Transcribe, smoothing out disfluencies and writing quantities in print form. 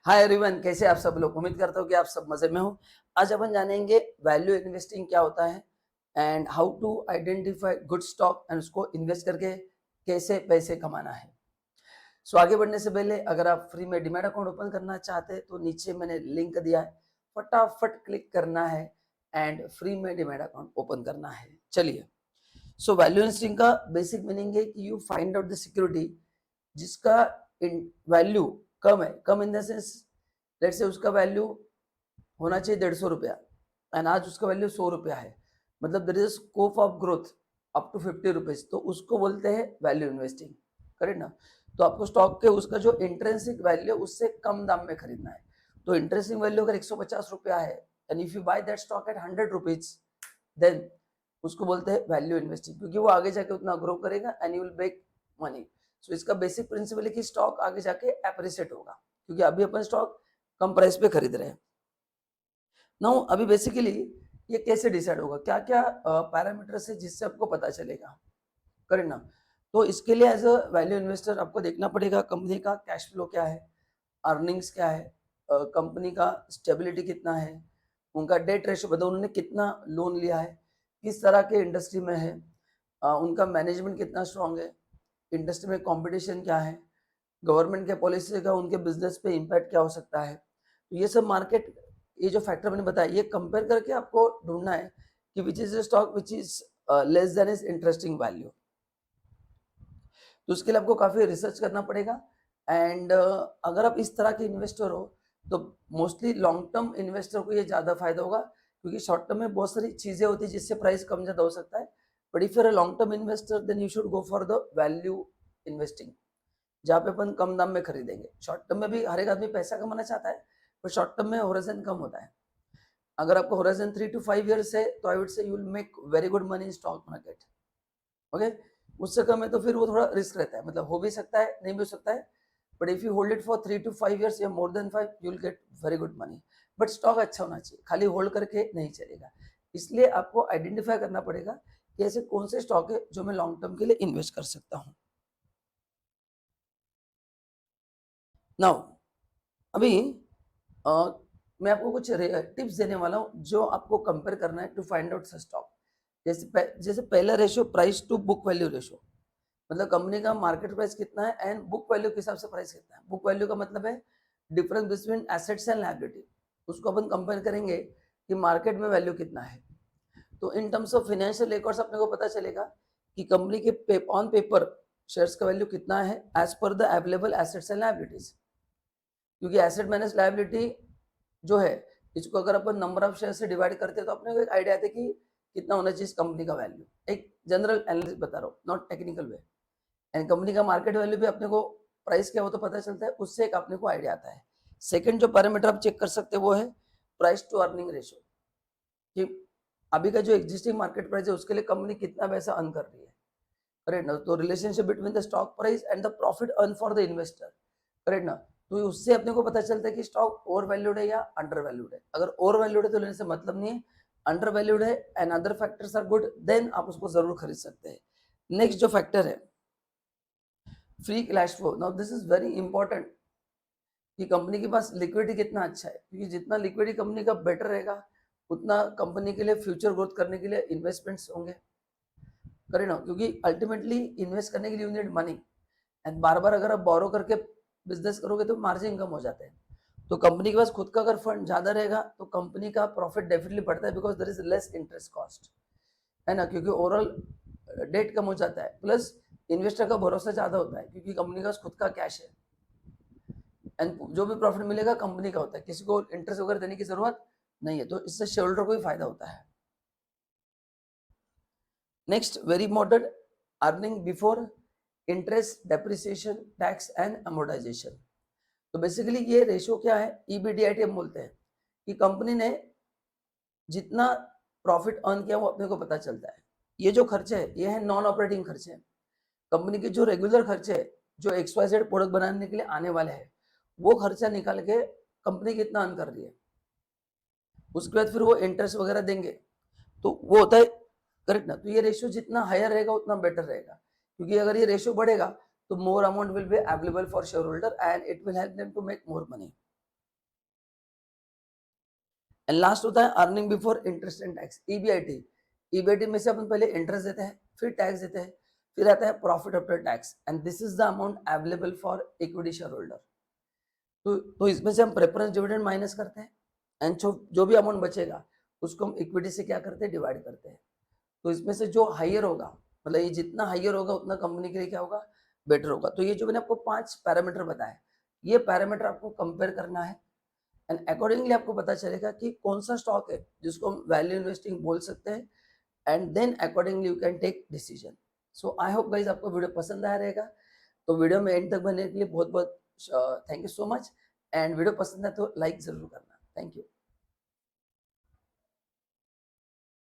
Hi everyone, कैसे आप सब लोग। उम्मीद करता हूँ कि आप सब मजे में हो। आज अपन जानेंगे वैल्यू इन्वेस्टिंग क्या होता है and how to identify good stock and उसको इन्वेस्ट करके कैसे पैसे कमाना है। सो आगे बढ़ने से पहले अगर आप फ्री में डीमैट अकाउंट ओपन करना चाहते हैं तो नीचे मैंने लिंक दिया है, फटाफट क्लिक करना है एंड फ्री में डीमैट अकाउंट ओपन करना है। चलिए, सो वैल्यू इन्वेस्टिंग का बेसिक मीनिंग है कि you find out the security जिसका वैल्यू कम है। कम इन द सेंस, लेट से उसका वैल्यू होना चाहिए 150 रुपया एंड आज उसका वैल्यू 100 रुपया है, मतलब there is scope of growth up to 50 rupees, तो उसको बोलते हैं वैल्यू इन्वेस्टिंग। करेक्ट ना। तो आपको स्टॉक के उसका जो इंट्रेंसिक वैल्यू है उससे कम दाम में खरीदना है। तो इंट्रेंसिक वैल्यू अगर 150 रुपया है and if you buy that stock at 100 rupees, then उसको बोलते हैं वैल्यू इन्वेस्टिंग, क्योंकि वो आगे जाके उतना ग्रो करेगा and you will make money. So इसका बेसिक प्रिंसिपल है कि स्टॉक आगे जाके एप्रिशिएट होगा, क्योंकि अभी अपन स्टॉक कम प्राइस पे खरीद रहे हैं। नाउ अभी बेसिकली ये कैसे डिसाइड होगा, क्या क्या पैरामीटर्स है जिससे आपको पता चलेगा। करेक्ट ना। तो इसके लिए एज अ वैल्यू इन्वेस्टर आपको देखना पड़ेगा कंपनी का कैश फ्लो क्या है, अर्निंग्स क्या है, कंपनी का स्टेबिलिटी कितना है, उनका डेट रेशियो बताओ, उन्होंने कितना लोन लिया है, किस तरह के इंडस्ट्री में है, उनका मैनेजमेंट कितना स्ट्रांग है, इंडस्ट्री में कंपटीशन क्या है, गवर्नमेंट के पॉलिसी का उनके बिजनेस पे इम्पैक्ट क्या हो सकता है। तो ये सब मार्केट, ये जो फैक्टर मैंने बताया, ये कंपेयर करके आपको ढूंढना है कि which is stock which is less than is interesting value. तो उसके लिए आपको काफी रिसर्च करना पड़ेगा एंड अगर आप इस तरह के इन्वेस्टर हो तो मोस्टली लॉन्ग टर्म इन्वेस्टर को ये ज्यादा फायदा होगा, क्योंकि शॉर्ट टर्म में बहुत सारी चीजें होती है जिससे प्राइस कम ज्यादा हो सकता है। But if you're a long term investor then you should go for the value investing, जहाँ पे अपन कम दाम में खरीदेंगे। शॉर्ट टर्म में भी हर एक आदमी पैसा कमाना चाहता है, पर शॉर्ट टर्म में होराइजन कम होता है। अगर आपको होराइजन 3 to 5 years है तो I would say you will make very good money in stock market. Okay, उससे कम है तो फिर वो थोड़ा रिस्क रहता है, मतलब हो भी सकता है नहीं भी हो सकता है। But if you hold it for 3 to 5 years या more than 5, you will get very good money. But stock अच्छा होना चाहिए, खाली होल्ड करके नहीं चलेगा। इसलिए आपको आइडेंटिफाई करना पड़ेगा कि ऐसे कौन से स्टॉक है जो मैं लॉन्ग टर्म के लिए इन्वेस्ट कर सकता हूँ। नाउ अभी अ, मैं आपको कुछ टिप्स देने वाला हूँ जो आपको कंपेयर करना है टू फाइंड आउट स्टॉक। जैसे पहला ratio price to book value ratio, मतलब कंपनी का मार्केट प्राइस कितना है एंड बुक वैल्यू के हिसाब से प्राइस कितना है। बुक वैल्यू का मतलब है difference between assets and liability. उसको अपन कंपेयर करेंगे कि मार्केट में वैल्यू कितना है। तो in terms of financial records अपने को पता चलेगा कि कंपनी के ऑन पेपर शेयर्स का वैल्यू कितना है as per the available assets and liabilities. क्योंकि एसेट माइनस लायबिलिटी जो है, इसको अगर अपन नंबर ऑफ शेयर से डिवाइड करते हैं तो अपने को एक आइडिया आता है कि कितना होना चाहिए इस कंपनी का वैल्यू। एक जनरल एनालिसिस बता रहा हूँ, not technical way. And company का मार्केट वैल्यू भी अपने को प्राइस क्या हो तो पता चलता है, उससे एक अपने को आइडिया आता है। सेकंड जो पैरामीटर आप चेक कर सकते हैं वो है प्राइस टू अर्निंग रेशियो, कि अभी का जो एग्जिस्टिंग मार्केट प्राइस है उसके लिए कंपनी कितना पैसा अर्न कर रही है। करेक्ट ना। तो relationship between the stock price and the profit earn for the investor. Correct ना। तो उससे अपने को पता चलता है कि स्टॉक ओवर वैल्यूड है या अंडर वैल्यूड है। अगर ओवर वैल्यूड है तो लेने से मतलब नहीं है, अंडर वैल्यूड है and other factors are good, then आप उसको जरूर खरीद सकते हैं। नेक्स्ट जो फैक्टर है free cash flow. Now this is very important कि कंपनी के पास लिक्विडिटी कितना अच्छा है, क्योंकि जितना लिक्विडिटी कंपनी का बेटर रहेगा उतना कंपनी के लिए फ्यूचर ग्रोथ करने के लिए इन्वेस्टमेंट्स होंगे। करें ना, क्योंकि अल्टीमेटली इन्वेस्ट करने के लिए यू नीड मनी एंड बार बार अगर आप बोरो करके बिजनेस करोगे तो मार्जिन कम हो जाते हैं। तो कंपनी के पास खुद का अगर फंड ज्यादा रहेगा तो कंपनी का प्रॉफिट डेफिनेटली बढ़ता है, because there is less interest cost, है ना। क्योंकि ओवरऑल डेट कम हो जाता है, प्लस इन्वेस्टर का भरोसा ज्यादा होता है क्योंकि कंपनी का खुद का कैश है एंड जो भी प्रॉफिट मिलेगा कंपनी का होता है, किसी को इंटरेस्ट वगैरह देने की जरूरत नहीं है। तो इससे शेयर होल्डर को भी फायदा होता है। Next very important, earning before interest depreciation tax and amortisation. तो बेसिकली ये रेशियो क्या है, ईबीडीआईटी हम बोलते हैं कि कंपनी ने जितना प्रॉफिट अर्न किया वो अपने को पता चलता है। ये जो खर्चे है ये है नॉन ऑपरेटिंग खर्चे। कंपनी के जो रेगुलर खर्चे है, जो XYZ प्रोडक्ट बनाने के लिए आने वाले हैं, वो खर्चा निकाल के कंपनी कितना अर्न कर रही है, उसके बाद फिर वो इंटरेस्ट वगैरह देंगे तो वो होता है। करेक्ट ना। तो ये रेशियो जितना हायर रहेगा उतना बेटर रहेगा, क्योंकि अगर ये रेशियो बढ़ेगा तो more amount will be available for share holder and it will help them to make more money. And last होता है earning before interest and tax, EBIT. EBIT में से अपन पहले इंटरेस्ट देते हैं, फिर टैक्स देते हैं, फिर आता है profit after tax, and this is the amount available for equity share holder. तो इसमें से हम प्रेफरेंस डिविडेंड माइनस करते हैं, एंड जो भी अमाउंट बचेगा उसको हम इक्विटी से क्या करते हैं, डिवाइड करते हैं। तो इसमें से जो हाइयर होगा, मतलब ये जितना हाइयर होगा उतना कंपनी के लिए क्या होगा, बेटर होगा। तो ये जो मैंने आपको 5 पैरामीटर बताए, ये पैरामीटर आपको कंपेयर करना है, एंड अकॉर्डिंगली आपको पता चलेगा कि कौन सा स्टॉक है जिसको हम वैल्यू इन्वेस्टिंग बोल सकते हैं, and then accordingly you can take decision. So I hope guys आपको वीडियो पसंद आया रहेगा। तो वीडियो में एंड तक बनने के लिए बहुत बहुत thank you so much, and video पसंद है तो लाइक जरूर करना। Thank you.